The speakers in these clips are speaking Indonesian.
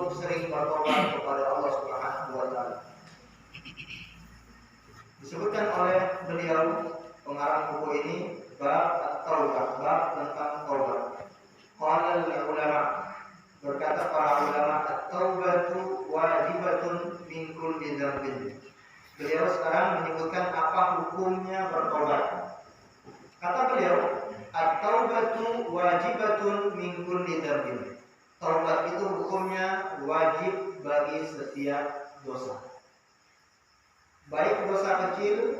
untuk sering bertobat kepada Allah Subhanahu wa taala. Disebutkan oleh beliau pengarang buku ini bab at-taubah, bab tentang taubat. Qala al-ulama, berkata para ulama, at-taubatu wajibatun min kulli dzambin. Beliau sekarang menyebutkan apa hukumnya bertobat. Kata beliau, at-taubatu wajibatun min kulli dzambin. Taubat itu hukumnya wajib bagi setiap dosa. Baik dosa kecil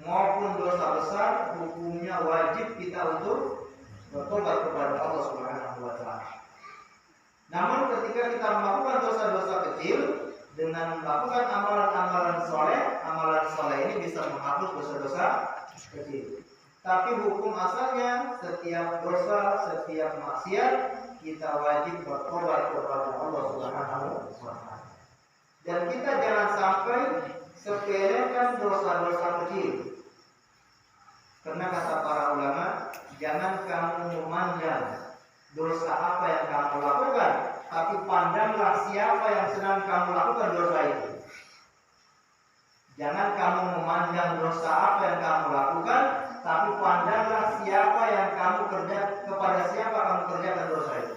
maupun dosa besar, hukumnya wajib kita untuk bertobat kepada Allah Subhanahu wa taala. Namun ketika kita melakukan dosa-dosa kecil dengan melakukan amalan-amalan soleh ini bisa menghapus dosa-dosa kecil. Tapi hukum asalnya setiap dosa, setiap maksiat kita wajib bertobat kepada Allah Subhanahu wa taala. Dan kita jangan sampai sepelekan dosa-dosa kecil. Karena kata para ulama, jangan kamu memandang dosa apa yang kamu lakukan, tapi pandanglah siapa yang sedang kamu lakukan dosa itu. Jangan kamu memandang dosa apa yang kamu lakukan, tapi pandanglah siapa yang kamu kepada siapa kamu kerjakan dosa itu.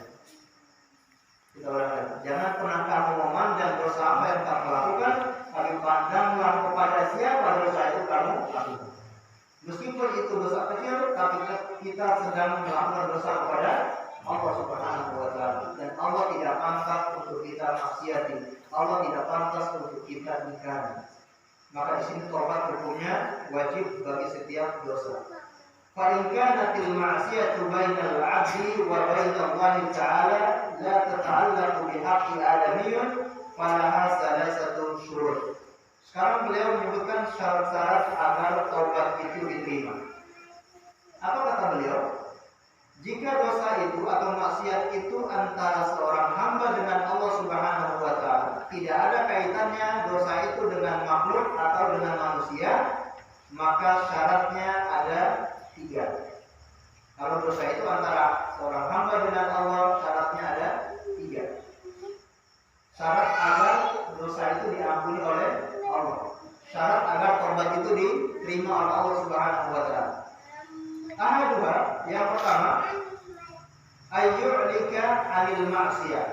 Jangan pernah kamu memandang dosa apa yang kamu lakukan, tapi pandanglah kepada siapa dosa itu kamu lakukan. Meskipun itu dosa kecil, tapi kita sedang melakukan dosa kepada Allah Subhanahu wa taala, dan Allah tidak pantas untuk kita maksiati. Allah tidak pantas untuk kita ingkari. Maka di sini taubat hukumnya wajib bagi setiap dosa. Fa in kanatil ma'siyatu bainal 'abdi wa bainallahi ta'ala la tata'allaqu bi haqqi adamiyyun falaha salasatun syurut. Sekarang beliau menyebutkan syarat-syarat agar taubat itu diterima. Apa kata beliau? Jika dosa itu atau maksiat itu antara seorang hamba dengan Allah Subhanahu wa taala, tidak ada kaitannya dosa itu dengan makhluk atau dengan manusia, maka syaratnya ada 3. Kalau dosa itu antara seorang hamba dengan Allah, syaratnya ada 3. Syarat agar dosa itu diampuni oleh Allah. Syarat agar taubat itu diterima oleh Allah Subhanahu wa taala. Ahadua, yang pertama, ayyu'lika 'anil maksiyah,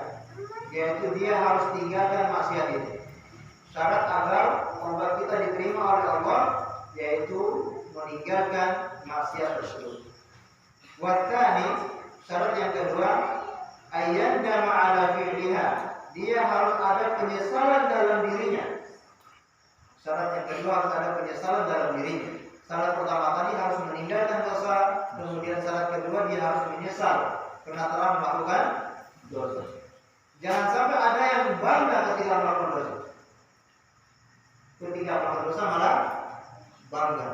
yaitu dia harus tinggalkan maksiat itu. Syarat agar taubat kita diterima oleh Allah yaitu meninggalkan maksiat tersebut. Wa tsani, syarat yang kedua, ayyandama 'ala fi'liha, dia harus ada penyesalan dalam dirinya. Syarat yang kedua harus ada penyesalan dalam dirinya. Syarat pertama tadi harus meninggalkan dosa, kemudian syarat kedua dia harus menyesal karena telah melakukan dosa. Jangan sampai ada yang bangga ketika melakukan dosa. Ketika melakukan dosa malah bangga.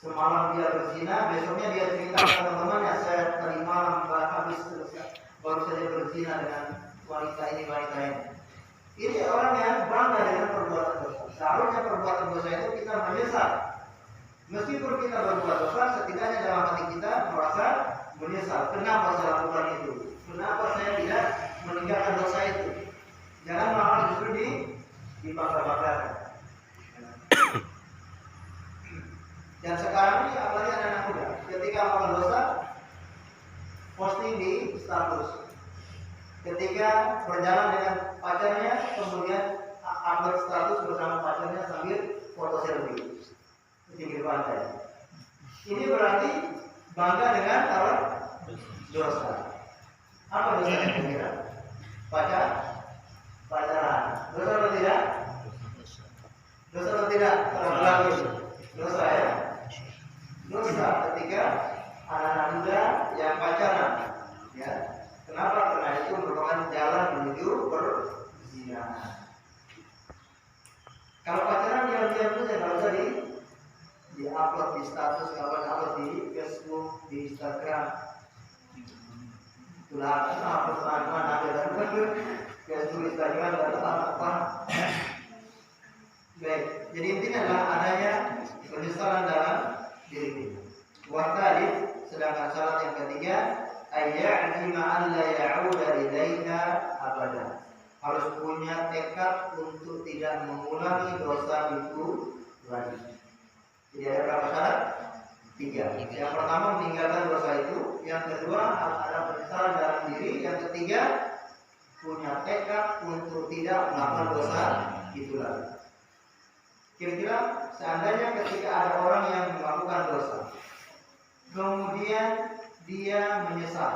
Semalam dia berzina, besoknya dia cerita ke teman-temannya, saya tadi malam habis baru saja berzina dengan wanita ini. Ini orang yang bangga dengan perbuatan dosa. Seharusnya perbuatan dosa itu kita menyesal. Meskipun kita berbuat dosa, setidaknya dalam hati kita merasa menyesal. Kenapa saya lakukan itu? Kenapa saya tidak meninggalkan dosa itu? Jangan malah justru dibangga-banggakan. Dan sekarang ini apalagi anak muda, ketika melakukan dosa, posting di status. Ketika berjalan dengan pacarnya, kemudian upload status bersama pacarnya sambil foto selfie di pinggir pantai. Ini berarti bangga dengan dosa. Apa dosa yang kira? Pacaran. Dosa atau tidak? Dosa atau tidak? Kalau dosa ya. Dosa ketika anak-anak muda yang pacaran, ya. Kenapa? Karena itu merupakan jalan menuju perzinahan. Kalau pacaran diam-diam saja, kalau usah di-upload di status, kalau upload di Facebook, di Instagram. Itulah apa pesan-pesan ada dan Facebook, Instagram dan apa. Baik, jadi intinya adalah adanya penyesalan dalam diri kita. Waktu sedangkan syarat yang ketiga, ayya'zima an la ya'uda ilaiha abada. Harus punya tekad untuk tidak mengulangi dosa itu lagi. Jadi ada berapa syarat? 3. Yang pertama meninggalkan dosa itu, yang kedua harus ada penyesalan dalam diri, yang ketiga punya tekad untuk tidak melakukan dosa itu lagi. Kira-kira seandainya ketika ada orang yang melakukan dosa, kemudian dia menyesal,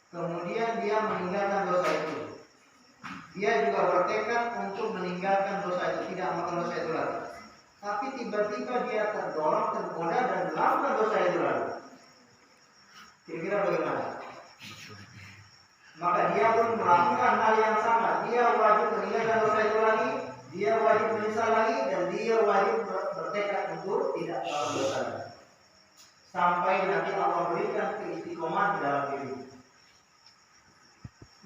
kemudian dia meninggalkan dosa itu, dia juga bertekad untuk meninggalkan dosa itu, tidak melakukan dosa itu lagi. Tapi tiba-tiba dia terdorong, tergoda dan melakukan dosa itu lagi. Kira-kira bagaimana? Maka dia pun melakukan hal yang sama. Dia wajib meninggalkan dosa itu lagi, dia wajib menyesal lagi, dan dia wajib bertekad untuk tidak melakukan dosa lagi. Sampai nanti Allah berikan keistiqomahan di dalam diri.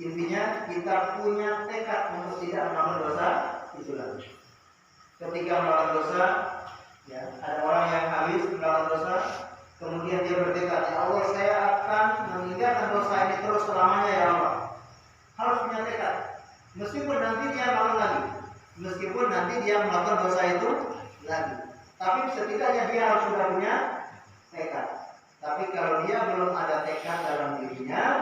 Intinya kita punya tekad untuk tidak melakukan dosa itu lagi. Ketika melakukan dosa, ya, ada orang yang habis melakukan dosa, kemudian dia bertekad, ya Allah, saya akan meninggalkan dosa ini terus selamanya ya Allah. Harus punya tekad. Meskipun nanti dia melakukan lagi, meskipun nanti dia melakukan dosa itu lagi, tapi setidaknya dia harus sudah punya tekad. Tapi kalau dia belum ada tekad dalam dirinya,